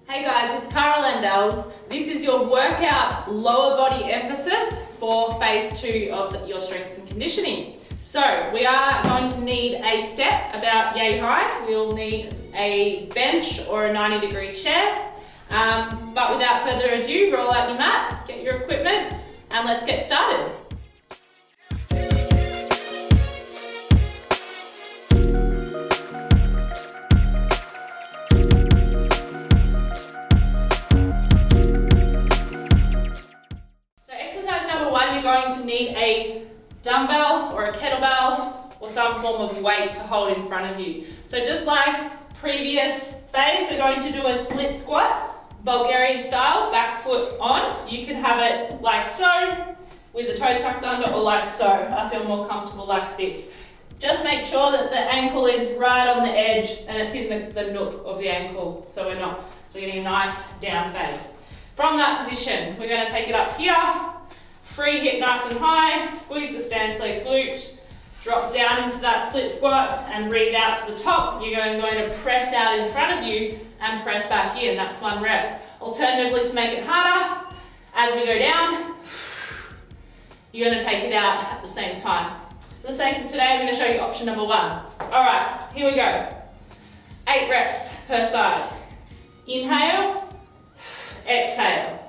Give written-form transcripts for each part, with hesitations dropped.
Hey guys, it's Cara Landells. This is your workout lower body emphasis for phase 2 of your strength and conditioning. So we are going to need a step about yay high. We'll need a bench or a 90-degree chair. But without further ado, roll out your mat, get your equipment, and let's get started. You're going to need a dumbbell or a kettlebell or some form of weight to hold in front of you. So just like previous phase, we're going to do a split squat, Bulgarian style, back foot on. You can have it like so, with the toes tucked under, or like so. I feel more comfortable like this. Just make sure that the ankle is right on the edge and it's in the nook of the ankle, so we're getting a nice down face. From that position, we're going to take it up here. Free hip nice and high, squeeze the stand sleeve glute, drop down into that split squat and breathe out to the top. You're going to press out in front of you and press back in. That's 1 rep. Alternatively, to make it harder, as we go down, you're going to take it out at the same time. For the sake of today, I'm going to show you option number 1. All right, here we go. 8 reps per side. Inhale, exhale.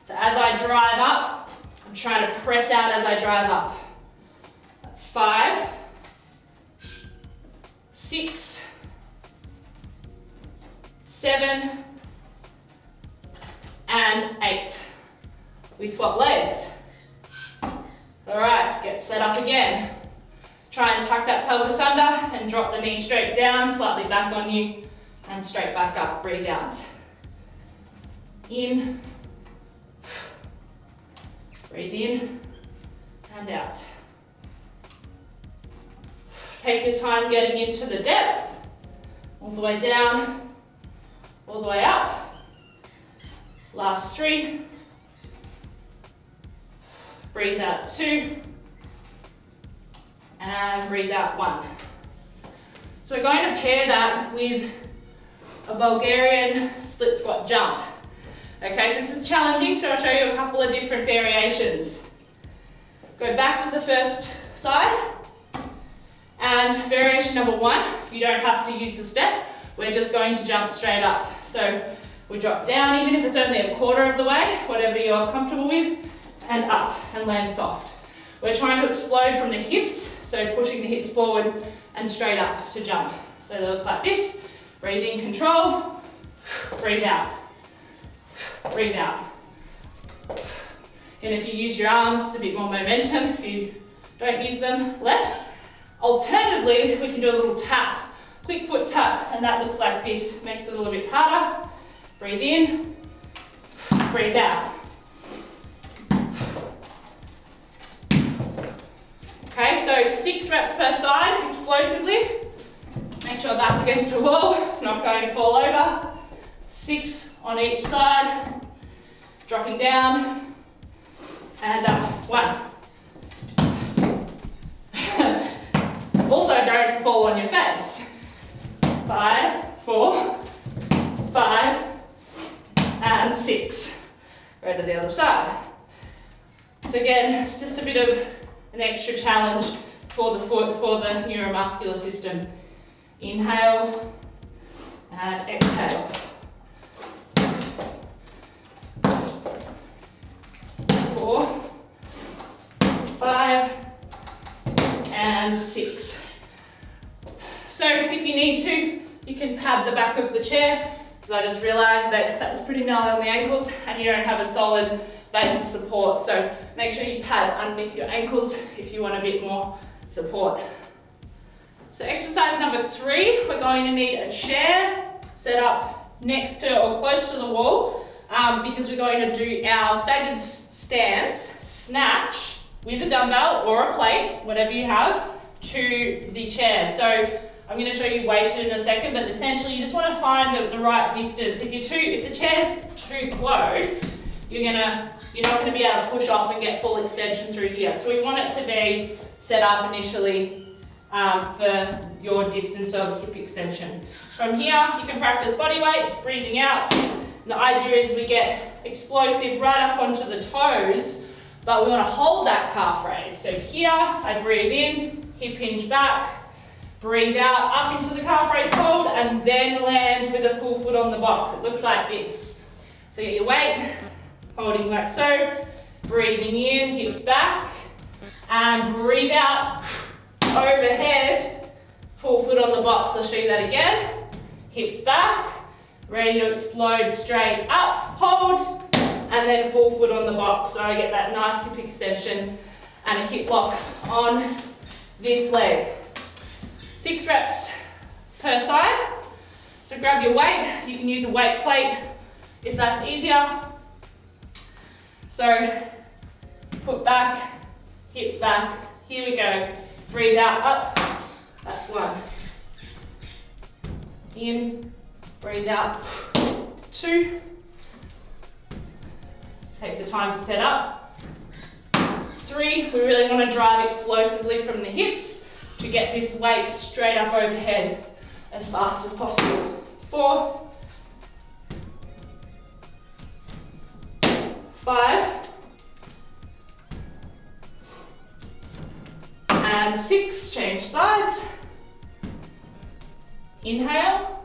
So as I drive up, I'm trying to press out as I drive up. That's 5, 6, 7, and 8. We swap legs. All right, get set up again. Try and tuck that pelvis under and drop the knee straight down, slightly back on you, and straight back up. Breathe out. In. Breathe in and out. Take your time getting into the depth. All the way down, all the way up. Last 3. Breathe out 2. And breathe out 1. So we're going to pair that with a Bulgarian split squat jump. Okay, so this is challenging, so I'll show you a couple of different variations. Go back to the first side, and variation number 1, you don't have to use the step, we're just going to jump straight up. So we drop down, even if it's only a quarter of the way, whatever you're comfortable with, and up, and land soft. We're trying to explode from the hips, so pushing the hips forward and straight up to jump. So they look like this. Breathe in, control, breathe out. Breathe out. And if you use your arms, it's a bit more momentum. If you don't use them, less. Alternatively, we can do a little tap, quick foot tap, and that looks like this. Makes it a little bit harder. Breathe in, breathe out. Okay, so 6 reps per side, explosively. Make sure that's against the wall, it's not going to fall over. 6 on each side, dropping down, and up. 1. Also, don't fall on your face. 5, 4, 5, and 6. Go to the other side. So again, just a bit of an extra challenge for the foot, for the neuromuscular system. Inhale, and exhale. 4, 5, and 6. So if you need to, you can pad the back of the chair, because I just realised that was pretty gnarly on the ankles and you don't have a solid base of support. So make sure you pad underneath your ankles if you want a bit more support. So exercise number 3, we're going to need a chair set up next to or close to the wall, because we're going to do our staggered stance, snatch with a dumbbell or a plate, whatever you have, to the chair. So I'm going to show you weighted in a second, but essentially you just want to find the right distance. If the chair's too close, you're not going to be able to push off and get full extension through here. So we want it to be set up initially for your distance of hip extension. From here, you can practice body weight, breathing out. And the idea is we get explosive right up onto the toes, but we want to hold that calf raise. So here, I breathe in, hip hinge back, breathe out, up into the calf raise hold, and then land with a full foot on the box. It looks like this. So get your weight, holding like so, breathing in, hips back, and breathe out, overhead, full foot on the box. I'll show you that again. Hips back, ready to explode straight up, hold, and then full foot on the box. So I get that nice hip extension and a hip lock on this leg. 6 reps per side. So grab your weight. You can use a weight plate if that's easier. So foot back, hips back. Here we go. Breathe out, up. That's 1. In, breathe out. 2. Take the time to set up. 3, we really want to drive explosively from the hips to get this weight straight up overhead as fast as possible. 4, 5, and 6, change sides. Inhale,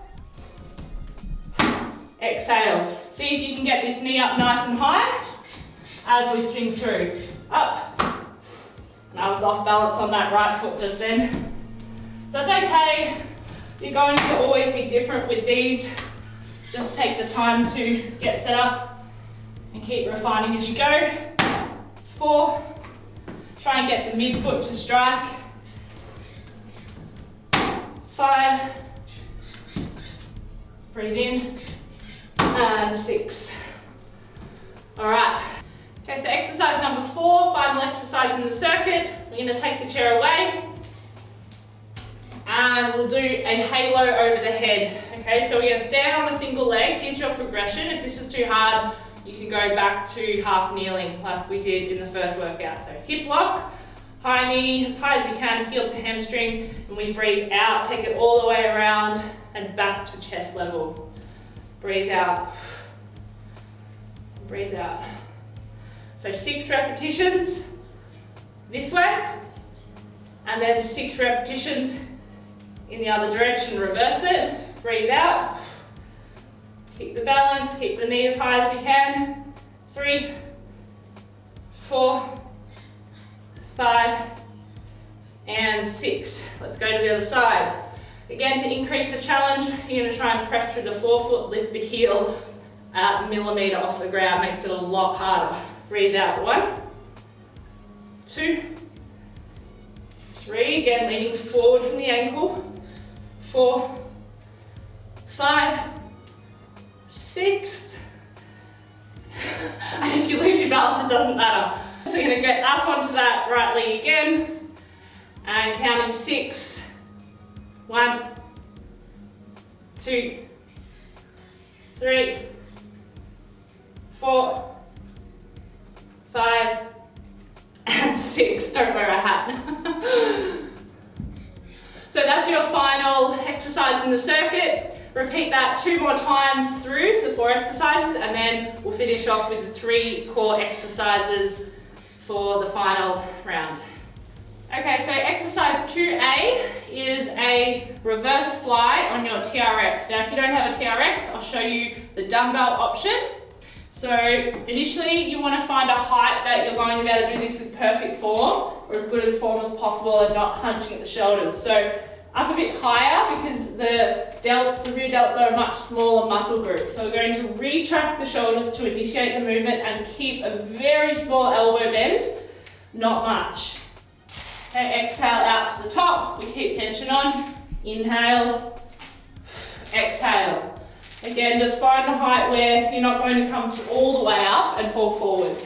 exhale. See if you can get this knee up nice and high as we swing through. Up. And I was off balance on that right foot just then. So it's okay. You're going to always be different with these. Just take the time to get set up and keep refining as you go. It's 4. Try and get the midfoot to strike. 5. Breathe in. And 6. All right. Okay, so exercise number 4, final exercise in the circuit. We're going to take the chair away and we'll do a halo over the head. Okay, so we're going to stand on a single leg. Here's your progression. If this is too hard, you can go back to half kneeling like we did in the first workout. So hip lock, high knee as high as you can, heel to hamstring, and we breathe out, take it all the way around and back to chest level. Breathe out, breathe out. So 6 repetitions this way, and then 6 repetitions in the other direction. Reverse it, breathe out, keep the balance, keep the knee as high as we can. 3, 4, 5, and 6. Let's go to the other side. Again, to increase the challenge, you're going to try and press through the forefoot, lift the heel a millimetre off the ground, makes it a lot harder. Breathe out. 1, 2, 3, again leaning forward from the ankle. 4, 5, 6. And if you lose your balance, it doesn't matter. So we're going to get up onto that right leg again and counting 6. 1, 2, 3, 4, 5, and 6. Don't wear a hat. So that's your final exercise in the circuit. Repeat that 2 more times through the 4 exercises, and then we'll finish off with the 3 core exercises for the final round. Okay, so exercise 2A is a reverse fly on your TRX. Now, if you don't have a TRX, I'll show you the dumbbell option. So initially, you want to find a height that you're going to be able to do this with perfect form, or as good as form as possible, and not hunching at the shoulders. So up a bit higher, because the rear delts are a much smaller muscle group. So we're going to retract the shoulders to initiate the movement and keep a very small elbow bend, not much. Okay, exhale out to the top, we keep tension on, inhale, exhale. Again, just find the height where you're not going to come all the way up and fall forward.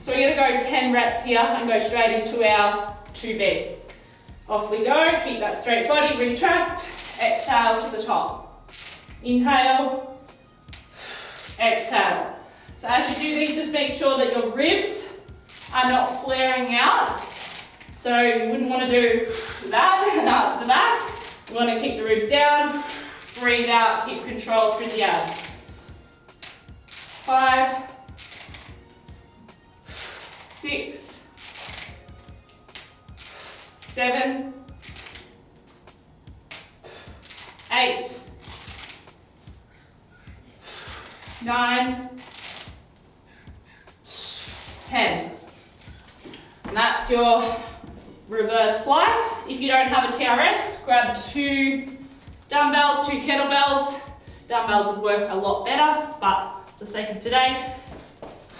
So we're going to go 10 reps here and go straight into our 2B. Off we go, keep that straight body, retract, exhale to the top. Inhale, exhale. So as you do these, just make sure that your ribs are not flaring out So you wouldn't want to do that and out to the back. You want to keep the ribs down, breathe out, keep control through the abs. 5, 6, 7, 8, 9, 10. And that's your reverse fly. If you don't have a TRX, grab 2 dumbbells, 2 kettlebells. Dumbbells would work a lot better, but for the sake of today,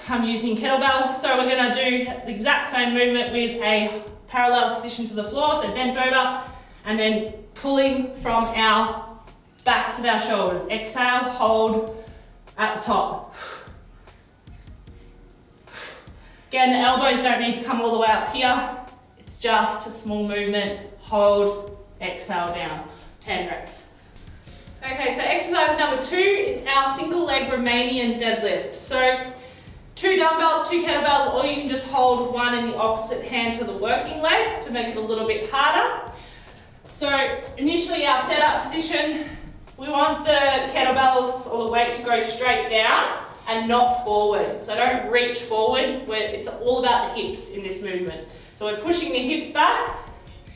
I'm using kettlebell. So we're going to do the exact same movement with a parallel position to the floor, so bent over, and then pulling from our backs of our shoulders. Exhale, hold at the top. Again, the elbows don't need to come all the way up here. It's just a small movement. Hold, exhale down. 10 reps. Okay, so exercise number 2, it's our single leg Romanian deadlift. So 2 dumbbells, 2 kettlebells, or you can just hold one in the opposite hand to the working leg to make it a little bit harder. So initially our setup position, we want the kettlebells or the weight to go straight down and not forward. So don't reach forward, where it's all about the hips in this movement. So we're pushing the hips back,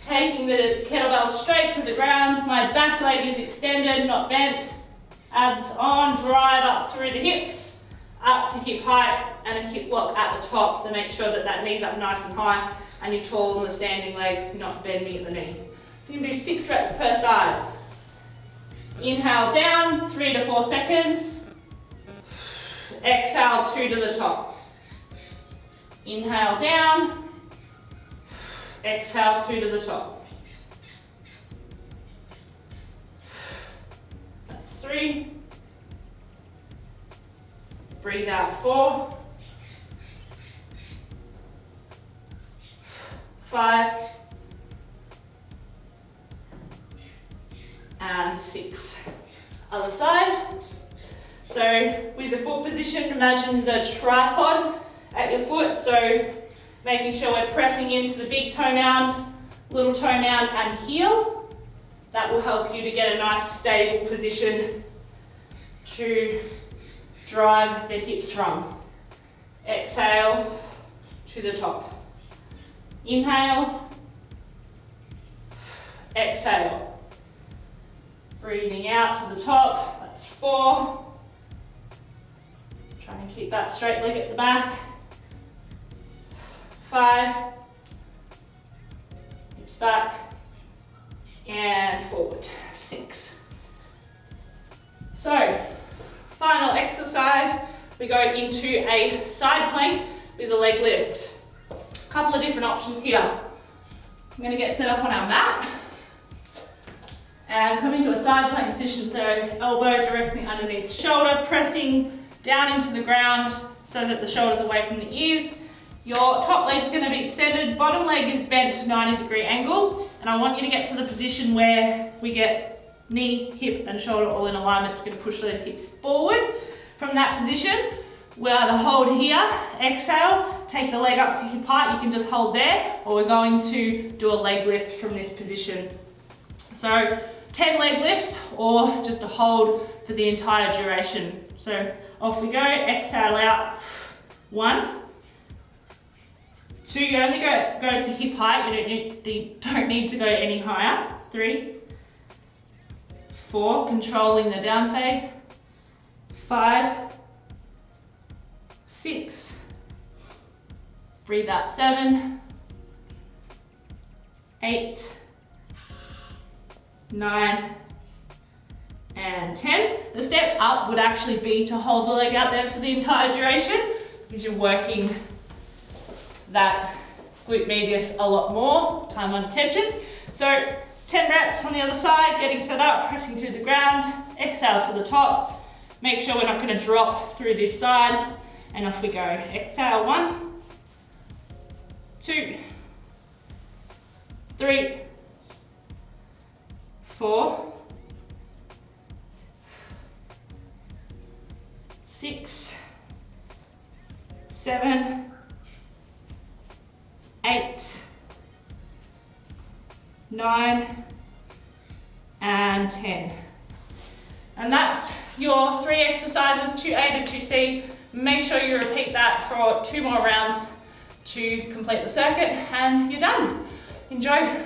taking the kettlebell straight to the ground. My back leg is extended, not bent. Abs on, drive up through the hips, up to hip height, and a hip lock at the top. So make sure that that knee's up nice and high and you're tall on the standing leg, not bending at the knee. So you can do 6 reps per side. Inhale down, 3 to 4 seconds. Exhale, 2 to the top. Inhale down. Exhale, 2 to the top. That's 3. Breathe out, 4. 5. And 6. Other side. So with the foot position, imagine the tripod at your foot. So making sure we're pressing into the big toe mound, little toe mound and heel. That will help you to get a nice stable position to drive the hips from. Exhale to the top. Inhale. Exhale. Breathing out to the top. That's 4. Try and keep that straight leg at the back. 5, hips back, and forward. 6. So, final exercise, we go into a side plank with a leg lift. A couple of different options here. I'm going to get set up on our mat and come into a side plank position, so elbow directly underneath shoulder, pressing down into the ground so that the shoulder's away from the ears. Your top leg's going to be extended, bottom leg is bent to 90-degree angle, and I want you to get to the position where we get knee, hip and shoulder all in alignment, so we're going to push those hips forward. From that position, we'll either hold here, exhale, take the leg up to hip height, you can just hold there, or we're going to do a leg lift from this position. So 10 leg lifts, or just a hold for the entire duration. So off we go, exhale out, 1, 2, you only go to hip height, you don't need to go any higher. 3, 4, controlling the down phase. 5, 6, breathe out, 7, 8, 9, and 10. The step up would actually be to hold the leg out there for the entire duration, because you're working that glute medius a lot more, time under tension. So 10 reps on the other side, getting set up, pressing through the ground, exhale to the top. Make sure we're not going to drop through this side, and off we go. Exhale, 1, 2, 3, 4, 6, 7, 8, 9, and 10. And that's your 3 exercises, 2A to 2C. Make sure you repeat that for 2 more rounds to complete the circuit, and you're done. Enjoy.